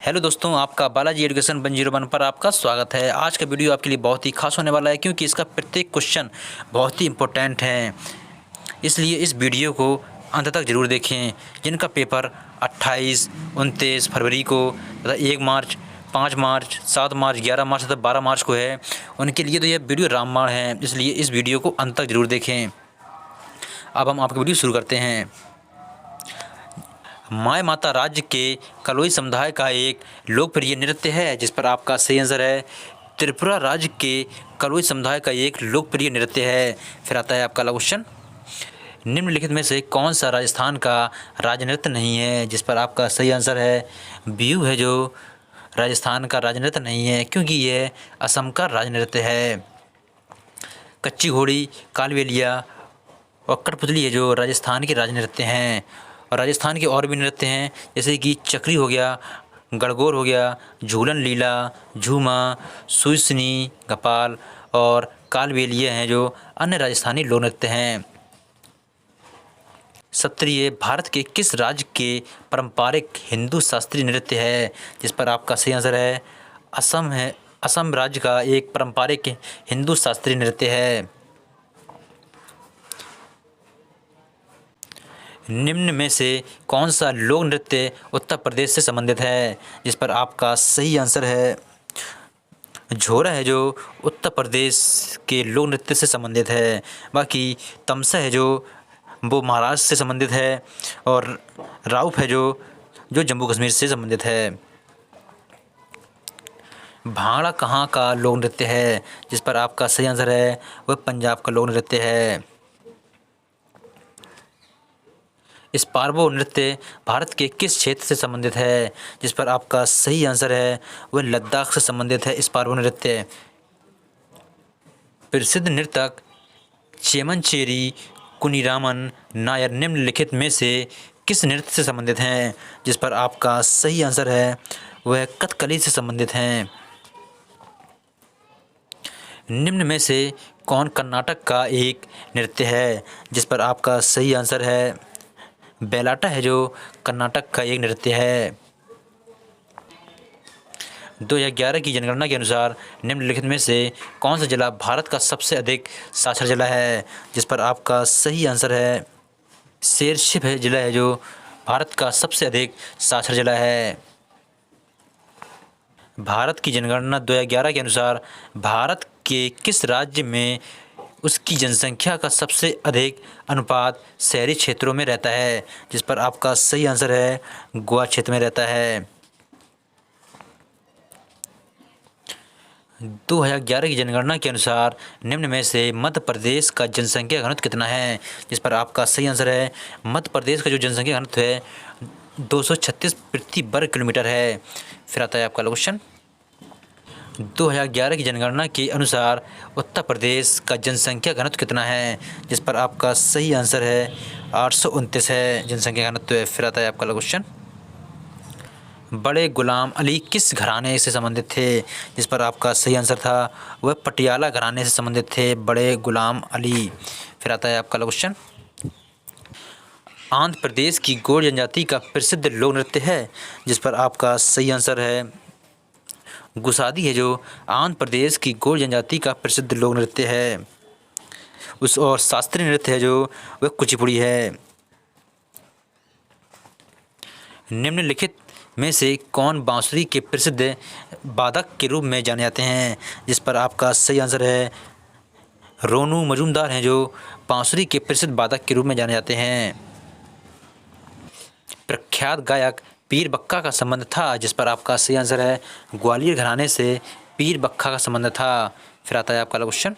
Hello दोस्तों, आपका Balaji education 101 पर आपका स्वागत है। आज का वीडियो आपके लिए बहुत ही खास होने वाला है क्योंकि इसका प्रत्येक क्वेश्चन बहुत ही इम्पोर्टेंट है। इसलिए इस वीडियो को अंत तक ज़रूर देखें। जिनका पेपर 28, 29 फरवरी को तथा 1 मार्च, 5 मार्च, 7 मार्च, 11 मार्च तथा 12 मार्च को है, उनके लिए तो यह वीडियो रामबाण है। इसलिए इस वीडियो को अंत तक ज़रूर देखें। अब हम आपका वीडियो शुरू करते हैं। माय माता राज्य के कलोई समुदाय का एक लोकप्रिय नृत्य है, जिस पर आपका सही आंसर है त्रिपुरा राज्य के कलोई समुदाय का एक लोकप्रिय नृत्य है। फिर आता है आपका अगला क्वेश्चन। निम्नलिखित में से कौन सा राजस्थान का राज्य नृत्य नहीं है, जिस पर आपका सही आंसर है बिहू है, जो राजस्थान का राज्य नृत्य नहीं है क्योंकि यह असम का राज्य नृत्य है। कच्ची घोड़ी, कालबेलिया और कठपुतली है जो राजस्थान के राज्य नृत्य हैं। और राजस्थान के और भी नृत्य हैं जैसे कि चक्री हो गया, गणगौर हो गया, झूलन लीला, झूमा, सुइसनी, गपाल और कालबेलिया हैं जो अन्य राजस्थानी लोक नृत्य हैं। सत्रिय भारत के किस राज्य के पारंपरिक हिंदू शास्त्रीय नृत्य है, जिस पर आपका सही आंसर है असम है। असम राज्य का एक पारंपरिक हिंदू शास्त्रीय नृत्य है। निम्न में से कौन सा लोक नृत्य उत्तर प्रदेश से संबंधित है, जिस पर आपका सही आंसर है झोरा है, जो उत्तर प्रदेश के लोक नृत्य से संबंधित है। बाकी तमसा है जो वो महाराष्ट्र से संबंधित है, और राउफ है जो जम्मू कश्मीर से संबंधित है। भांगड़ा कहाँ का लोक नृत्य है, जिस पर आपका सही आंसर है वह पंजाब का लोक नृत्य है। स्पार्बो नृत्य भारत के किस क्षेत्र से संबंधित है, जिस पर आपका सही आंसर है वह लद्दाख से संबंधित है स्पार्बो नृत्य। प्रसिद्ध नर्तक चेमनचेरी कुनीरामन नायर निम्नलिखित में से किस नृत्य से संबंधित हैं, जिस पर आपका सही आंसर है वह कथकली से संबंधित हैं। निम्न में से कौन कर्नाटक का एक नृत्य है, जिस पर आपका सही आंसर है बेलाटा है, जो कर्नाटक का एक नृत्य है। 2011 की जनगणना के अनुसार निम्नलिखित में से कौन सा जिला भारत का सबसे अधिक साक्षर जिला है, जिस पर आपका सही आंसर है शेरशिप है जिला है, जो भारत का सबसे अधिक साक्षर जिला है। भारत की जनगणना 2011 के अनुसार भारत के किस राज्य में उसकी जनसंख्या का सबसे अधिक अनुपात शहरी क्षेत्रों में रहता है, जिस पर आपका सही आंसर है गोवा क्षेत्र में रहता है। 2011 की जनगणना के अनुसार निम्न में से मध्य प्रदेश का जनसंख्या घनत्व कितना है, जिस पर आपका सही आंसर है मध्य प्रदेश का जो जनसंख्या घनत्व है 236 प्रति वर्ग किलोमीटर है। फिर आता है आपका क्वेश्चन। 2011 की जनगणना के अनुसार उत्तर प्रदेश का जनसंख्या घनत्व कितना है, जिस पर आपका सही आंसर है 829 है जनसंख्या घनत्व है। फिर आता है आपका क्वेश्चन। बड़े गुलाम अली किस घराने से संबंधित थे, जिस पर आपका सही आंसर था वह पटियाला घराने से संबंधित थे बड़े गुलाम अली। फिर आता है आपका क्वेश्चन। आंध्र प्रदेश की गोंड जनजाति का प्रसिद्ध लोक नृत्य है, जिस पर आपका सही आंसर है गुसादी है, जो आंध्र प्रदेश की गोंड जनजाति का प्रसिद्ध लोक नृत्य है। उस और शास्त्रीय नृत्य है जो वह कुचिपुड़ी है। निम्नलिखित में से कौन बांसुरी के प्रसिद्ध वादक के रूप में जाने जाते हैं, जिस पर आपका सही आंसर है रोनू मजूमदार हैं, जो बांसुरी के प्रसिद्ध वादक के रूप में जाने जाते हैं। प्रख्यात गायक पीर बक्का का संबंध था, जिस पर आपका सही आंसर है ग्वालियर घराने से पीर बक्का का संबंध था। फिर आता है आपका क्वेश्चन।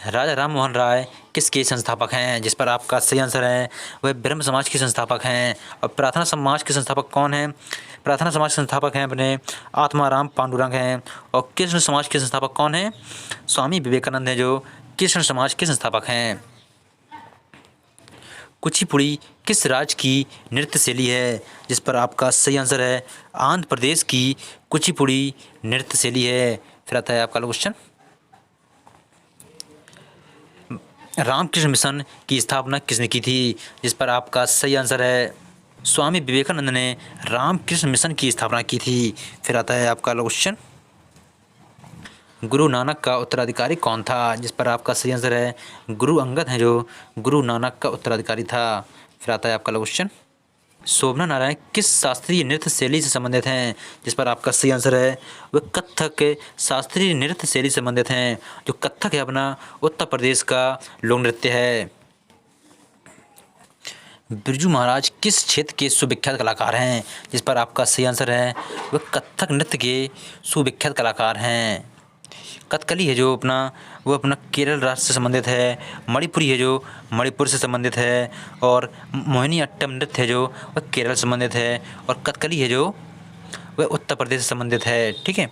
राजा राम मोहन राय किसके संस्थापक हैं, जिस पर आपका सही आंसर है वह ब्रह्म समाज के संस्थापक हैं। और प्रार्थना समाज के संस्थापक कौन हैं? प्रार्थना समाज के संस्थापक हैं अपने आत्माराम पांडुरंग हैं। और कृष्ण समाज के संस्थापक कौन हैं? स्वामी विवेकानंद हैं, जो कृष्ण समाज के संस्थापक हैं। कुचिपुड़ी किस राज्य की नृत्य शैली है, जिस पर आपका सही आंसर है आंध्र प्रदेश की कुचिपुड़ी नृत्य शैली है। फिर आता है आपका क्वेश्चन। रामकृष्ण मिशन की स्थापना किसने की थी, जिस पर आपका सही आंसर है स्वामी विवेकानंद ने रामकृष्ण मिशन की स्थापना की थी। फिर आता है आपका अगला क्वेश्चन, गुरु नानक का उत्तराधिकारी कौन था? जिस पर आपका सही आंसर है गुरु अंगद हैं, जो गुरु नानक का उत्तराधिकारी था। फिर आता है आपका अगला क्वेश्चन, शोभना नारायण किस शास्त्रीय नृत्य शैली से संबंधित हैं? जिस पर आपका सही आंसर है वह कथक शास्त्रीय नृत्य शैली से संबंधित हैं। जो कथक है अपना उत्तर प्रदेश का लोक नृत्य है। बिरजू महाराज किस क्षेत्र के सुविख्यात कलाकार हैं? जिस पर आपका सही आंसर है वह कथक नृत्य के सुविख्यात कलाकार हैं। कथकली है जो अपना वो अपना केरल राज्य से संबंधित है। मणिपुरी है जो मणिपुर से संबंधित है। और मोहिनीअट्टम नृत्य है जो वह केरल से संबंधित है। और कथकली है जो वह उत्तर प्रदेश से संबंधित है। ठीक है।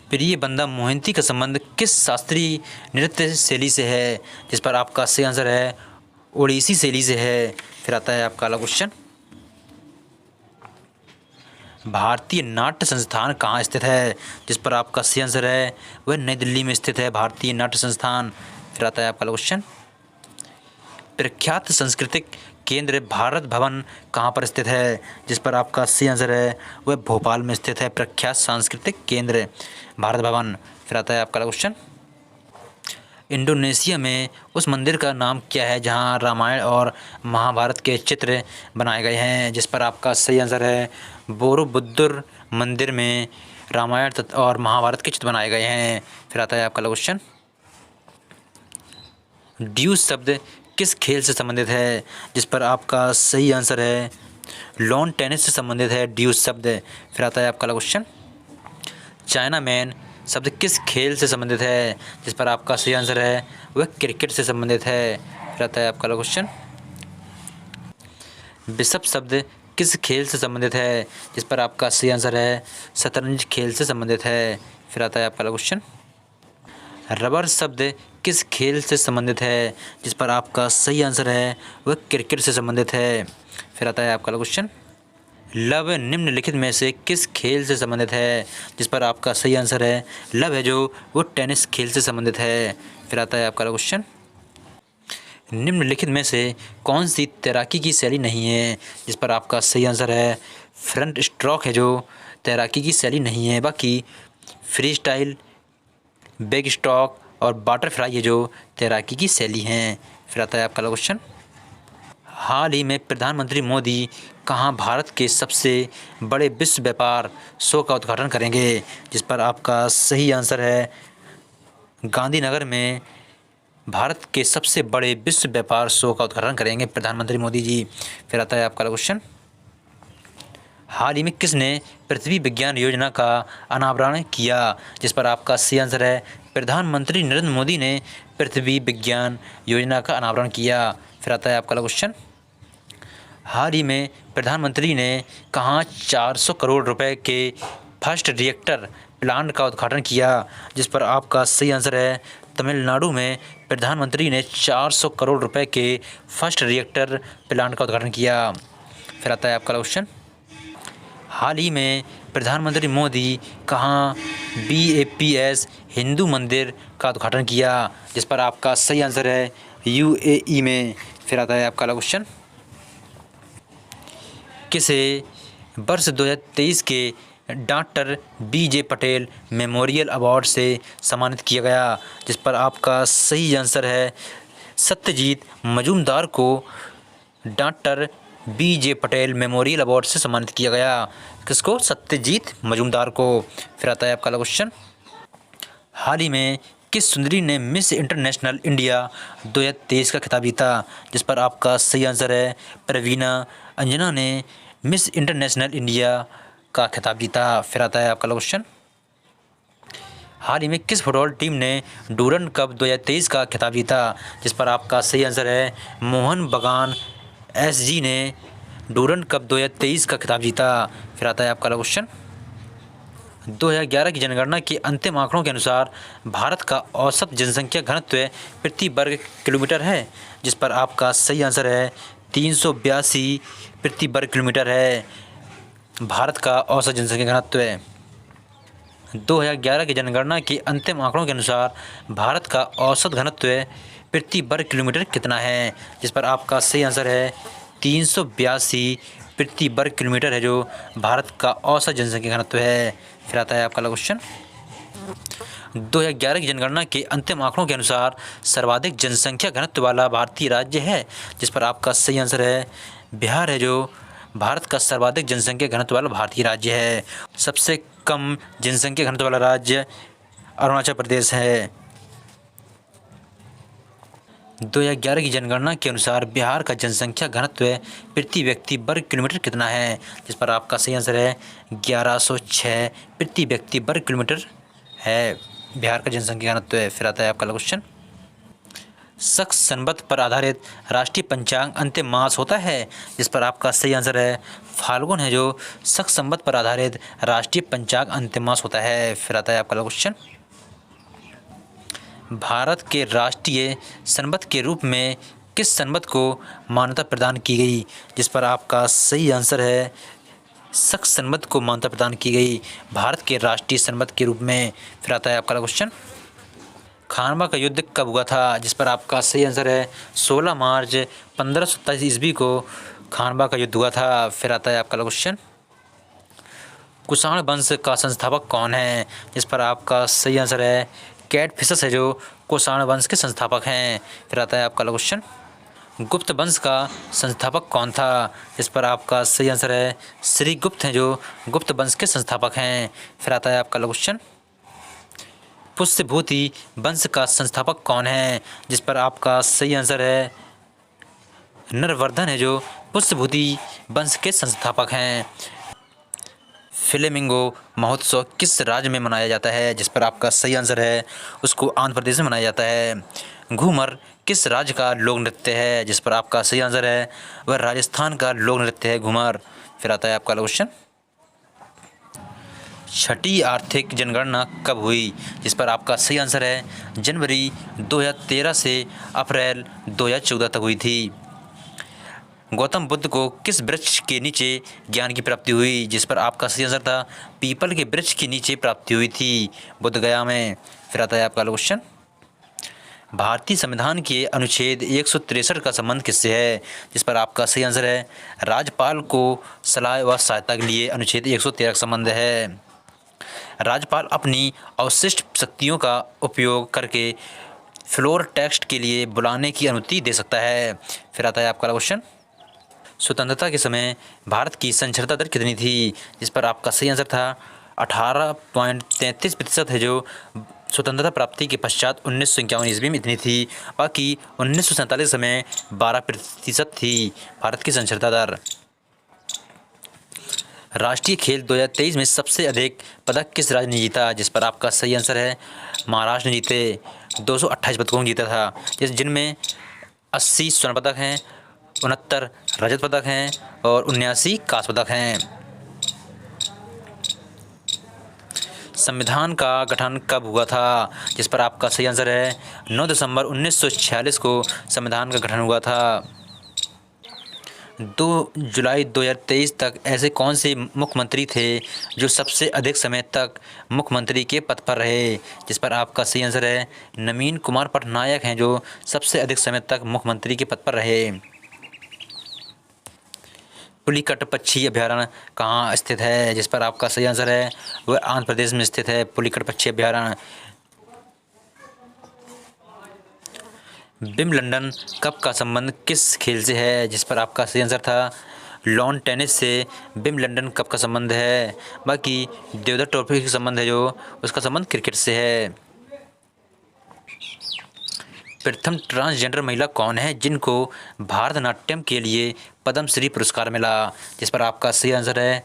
प्रिय बंदा मोहिंती का संबंध किस शास्त्रीय नृत्य शैली से है? जिस पर आपका सही आंसर है ओडिसी शैली से है। फिर आता है आपका अगला क्वेश्चन, भारतीय नाट्य संस्थान कहाँ स्थित है? जिस पर आपका सही आंसर है वह नई दिल्ली में स्थित है, भारतीय नाट्य संस्थान। फिर आता है आपका क्वेश्चन, प्रख्यात सांस्कृतिक केंद्र भारत भवन कहाँ पर स्थित है? जिस पर आपका सही आंसर है वह भोपाल में स्थित है, प्रख्यात सांस्कृतिक केंद्र भारत भवन। फिर आता है आपका क्वेश्चन, इंडोनेशिया में उस मंदिर का नाम क्या है जहां रामायण और महाभारत के चित्र बनाए गए हैं? जिस पर आपका सही आंसर है बोरोबुद्दुर मंदिर में रामायण और महाभारत के चित्र बनाए गए हैं। फिर आता है आपका क्वेश्चन, ड्यूस शब्द किस खेल से संबंधित है? जिस पर आपका सही आंसर है लॉन टेनिस से संबंधित है ड्यूस शब्द। फिर आता है आपका क्वेश्चन, चाइना मैन शब्द किस खेल से संबंधित है? जिस पर आपका सही आंसर है वह क्रिकेट से संबंधित है। फिर आता है आपका क्वेश्चन, बिशप शब्द किस खेल से संबंधित है? जिस पर आपका सही आंसर है शतरंज खेल से संबंधित है। फिर आता है आपका क्वेश्चन, रबर शब्द किस खेल से संबंधित है? जिस पर आपका सही आंसर है वह क्रिकेट से संबंधित है। फिर आता है आपका क्वेश्चन, लव निम्नलिखित में से किस खेल से संबंधित है? जिस पर आपका सही आंसर है लव है जो वो टेनिस खेल से संबंधित है। फिर आता है आपका क्वेश्चन, निम्नलिखित में से कौन सी तैराकी की शैली नहीं है? जिस पर आपका सही आंसर है फ्रंट स्ट्रोक है जो तैराकी की शैली नहीं है, बाकी फ्री स्टाइल, बैक स्ट्रोक और बटरफ्लाई है जो तैराकी की शैली हैं। फिर आता है आपका क्वेश्चन, हाल ही में प्रधानमंत्री मोदी कहाँ भारत के सबसे बड़े विश्व व्यापार शो का उद्घाटन करेंगे? जिस पर आपका सही आंसर है गांधीनगर में भारत के सबसे बड़े विश्व व्यापार शो का उद्घाटन करेंगे प्रधानमंत्री मोदी जी। फिर आता है आपका क्वेश्चन, हाल ही में किसने पृथ्वी विज्ञान योजना का अनावरण किया? जिस पर आपका सही आंसर है प्रधानमंत्री नरेंद्र मोदी ने पृथ्वी विज्ञान योजना का अनावरण किया। फिर आता है आपका क्वेश्चन, हाल ही में प्रधानमंत्री ने कहाँ 400 करोड़ रुपए के फर्स्ट रिएक्टर प्लांट का उद्घाटन किया? जिस पर आपका सही आंसर है तमिलनाडु में प्रधानमंत्री ने 400 करोड़ रुपए के फर्स्ट रिएक्टर प्लांट का उद्घाटन किया। फिर आता है आपका क्वेश्चन, हाल ही में प्रधानमंत्री मोदी कहाँ BAPS हिंदू मंदिर का उद्घाटन किया? जिस पर आपका सही आंसर है UAE में। फिर आता है आपका क्वेश्चन, किसे वर्ष 2023 के doctor BJ Patel memorial award से सम्मानित किया गया? जिस पर आपका सही आंसर है सत्यजीत मजूमदार को doctor BJ Patel memorial award से सम्मानित किया गया। किसको? सत्यजीत मजूमदार को। फिर आता है आपका क्वेश्चन, हाल ही में किस सुंदरी ने मिस इंटरनेशनल इंडिया 2023 का खिताब जीता? जिस पर आपका सही आंसर है प्रवीणा अंजना ने मिस इंटरनेशनल इंडिया का खिताब जीता। फिर आता है आपका क्वेश्चन, हाल ही में किस फुटबॉल टीम ने डूरंड कप 2023 का खिताब जीता? जिस पर आपका सही आंसर है मोहन बगान SG ने डूरंड कप 2023 का खिताब जीता। फिर आता है आपका क्वेश्चन, 2011 की जनगणना के अंतिम आंकड़ों के अनुसार भारत का औसत जनसंख्या घनत्व प्रति वर्ग किलोमीटर है? जिस पर आपका सही आंसर है 382 प्रति वर्ग किलोमीटर है भारत का औसत जनसंख्या घनत्व। 2011 की जनगणना के अंतिम आंकड़ों के अनुसार भारत का औसत घनत्व प्रति वर्ग किलोमीटर कितना है? जिस पर आपका सही आंसर है 382 प्रति वर्ग किलोमीटर है जो भारत का औसत जनसंख्या घनत्व है। फिर आता है आपका अगला क्वेश्चन। 2011 की जनगणना के अंतिम आंकड़ों के अनुसार सर्वाधिक जनसंख्या घनत्व वाला भारतीय राज्य है, जिस पर आपका सही आंसर है बिहार है, जो भारत का सर्वाधिक जनसंख्या घनत्व वाला भारतीय राज्य है। सबसे कम जनसंख्या घनत्व वाला राज्य अरुणाचल प्रदेश है। 2011 की जनगणना के अनुसार बिहार का जनसंख्या घनत्व प्रति व्यक्ति वर्ग किलोमीटर कितना है, जिस पर आपका सही आंसर है 1106 प्रति व्यक्ति वर्ग किलोमीटर है बिहार का जनसंख्या घनत्व है। फिर आता है आपका क्वेश्चन। शक संवत पर आधारित राष्ट्रीय पंचांग अंतिम मास होता है, जिस पर आपका सही आंसर है फाल्गुन है, जो शक संवत पर आधारित राष्ट्रीय पंचांग अंतिम मास होता है। फिर आता है आपका क्वेश्चन। भारत के राष्ट्रीय संवत के रूप में किस संवत को मान्यता प्रदान की गई, जिस पर आपका सही आंसर है शक संवत को मान्यता प्रदान की गई भारत के राष्ट्रीय संवत के रूप में। फिर आता है आपका क्वेश्चन। खानवा का युद्ध कब हुआ था, जिस पर आपका सही आंसर है 16 मार्च 1527 ईस्वी को खानवा का युद्ध हुआ था। फिर आता है आपका क्वेश्चन। कुषाण वंश का संस्थापक कौन है, जिस पर आपका सही आंसर है कैटफिशस है, जो कुषाण वंश के संस्थापक हैं। फिर आता है आपका क्वेश्चन। गुप्त वंश का संस्थापक कौन था, जिस पर आपका सही आंसर है श्रीगुप्त हैं, जो गुप्त वंश के संस्थापक हैं। फिर आता है आपका क्वेश्चन। पुष्यभूति वंश का संस्थापक कौन है, जिस पर आपका सही आंसर है नरवर्धन है, जो पुष्यभूति वंश के संस्थापक हैं। फ्लेमिंगो महोत्सव किस राज्य में मनाया जाता है, जिस पर आपका सही आंसर है उसको आंध्र प्रदेश में मनाया जाता है। घूमर किस राज्य का लोक नृत्य है, जिस पर आपका सही आंसर है वह राजस्थान का लोक नृत्य है घूमर। फिर आता है आपका क्वेश्चन। छठी आर्थिक जनगणना कब हुई, जिस पर आपका सही आंसर है जनवरी 2013 से अप्रैल 2014 तक हुई थी। गौतम बुद्ध को किस वृक्ष के नीचे ज्ञान की प्राप्ति हुई, जिस पर आपका सही आंसर था पीपल के वृक्ष के नीचे प्राप्ति हुई थी बुद्ध गया में। फिर आता है आपका क्वेश्चन। भारतीय संविधान के अनुच्छेद 163 का संबंध किससे है, जिस पर आपका सही आंसर है राज्यपाल को सलाह व सहायता के लिए अनुच्छेद 113 का संबंध है। राज्यपाल अपनी अवशिष्ट शक्तियों का उपयोग करके फ्लोर टेक्स्ट के लिए बुलाने की अनुमति दे सकता है। फिर आता है आपका क्वेश्चन। स्वतंत्रता के समय भारत की साक्षरता दर कितनी थी, जिस पर आपका सही आंसर था 18.33% है, जो स्वतंत्रता प्राप्ति के पश्चात 1951 ईस्वी में इतनी थी। बाकी 1947 समय 12% थी भारत की साक्षरता दर। राष्ट्रीय खेल 2023 में सबसे अधिक पदक किस राज्य ने जीता, जिस पर आपका सही आंसर है महाराष्ट्र ने जीते 228 पदकों जीता था, जिनमें 80 स्वर्ण पदक हैं, 69 रजत पदक हैं और 79 कांस्य पदक हैं। संविधान का गठन कब हुआ था, जिस पर आपका सही आंसर है 9 दिसंबर 1946 को संविधान का गठन हुआ था। 2 जुलाई 2023 तक ऐसे कौन से मुख्यमंत्री थे जो सबसे अधिक समय तक मुख्यमंत्री के पद पर रहे, जिस पर आपका सही आंसर है नवीन कुमार पटनायक हैं, जो सबसे अधिक समय तक मुख्यमंत्री के पद पर रहे। पुलिकट पक्षी अभयारण्य कहाँ स्थित है, जिस पर आपका सही आंसर है वह आंध्र प्रदेश में स्थित है पुलिकट पक्षी अभयारण्य। विंबलडन कप का संबंध किस खेल से है, जिस पर आपका सही आंसर था लॉन टेनिस से विंबलडन कप का संबंध है। बाकी देवधर ट्रॉफी का संबंध है, जो उसका संबंध क्रिकेट से है। प्रथम ट्रांसजेंडर महिला कौन है जिनको भारतनाट्यम के लिए पद्मश्री पुरस्कार मिला, जिस पर आपका सही आंसर है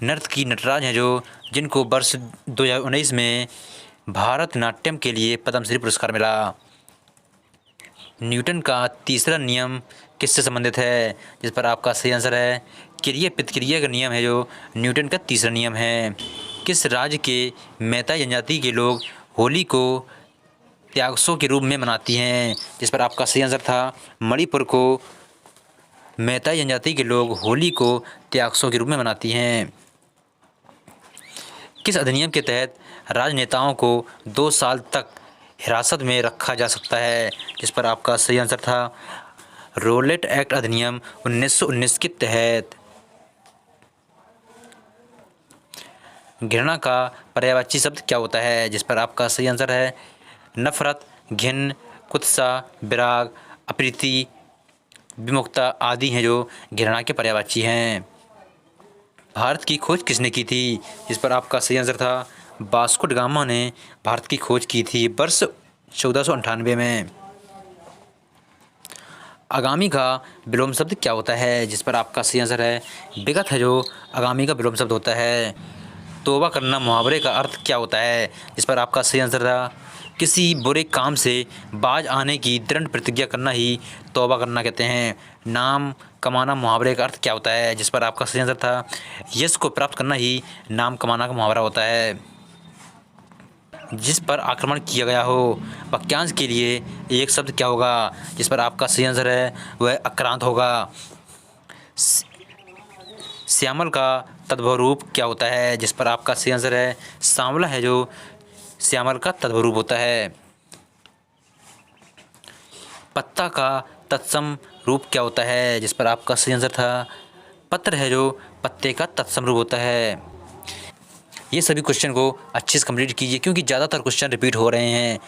नर्तकी नटराज हैं, जो जिनको वर्ष 2019 में भारतनाट्यम के लिए पद्मश्री पुरस्कार मिला। न्यूटन का तीसरा नियम किससे संबंधित है, जिस पर आपका सही आंसर है क्रिया प्रतिक्रिया का नियम है, जो न्यूटन का तीसरा नियम है। किस राज्य के मैतेई जनजाति के लोग होली को त्यागसो के रूप में मनाती हैं, जिस पर आपका सही आंसर था मणिपुर को मैतेई जनजाति के लोग होली को त्यागसो के रूप में मनाती हैं। किस अधिनियम के तहत राजनेताओं को 2 साल तक हिरासत में रखा जा सकता है, जिस पर आपका सही आंसर था रोलेट एक्ट अधिनियम 1919 के तहत। घृणा का पर्यायवाची शब्द क्या होता है, जिस पर आपका सही आंसर है नफरत, घिन, कुत्सा, विराग, अप्रीति, विमुखता आदि हैं जो घृणा के पर्यायवाची हैं। भारत की खोज किसने की थी, जिस पर आपका सही आंसर था वास्को ड गामा ने भारत की खोज की थी वर्ष 1498 में। आगामी का विलोम शब्द क्या होता है, जिस पर आपका सही आंसर है विगत है जो आगामी का विलोम शब्द होता है। तौबा करना मुहावरे का अर्थ क्या होता है, जिस पर आपका सही आंसर था किसी बुरे काम से बाज आने की दृढ़ प्रतिज्ञा करना ही तौबा करना कहते हैं। नाम कमाना मुहावरे का अर्थ क्या होता है, जिस पर आपका सही आंसर था यश को प्राप्त करना ही नाम कमाना का मुहावरा होता है। जिस पर आक्रमण किया गया हो वाक्यांश के लिए एक शब्द क्या होगा, जिस पर आपका सही आंसर है वह आक्रांत होगा। श्यामल का तद्भव रूप क्या होता है, जिस पर आपका सही आंसर है सांवला है जो श्यामल का तद्भव रूप होता है। पत्ता का तत्सम रूप क्या होता है, जिस पर आपका सही आंसर था पत्र है जो पत्ते का तत्सम रूप होता है। ये सभी क्वेश्चन को अच्छे से कंप्लीट कीजिए क्योंकि ज़्यादातर क्वेश्चन रिपीट हो रहे हैं।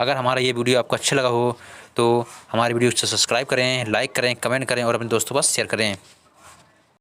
अगर हमारा ये वीडियो आपको अच्छा लगा हो तो हमारे वीडियो को सब्सक्राइब करें, लाइक करें, कमेंट करें और अपने दोस्तों के पास शेयर करें।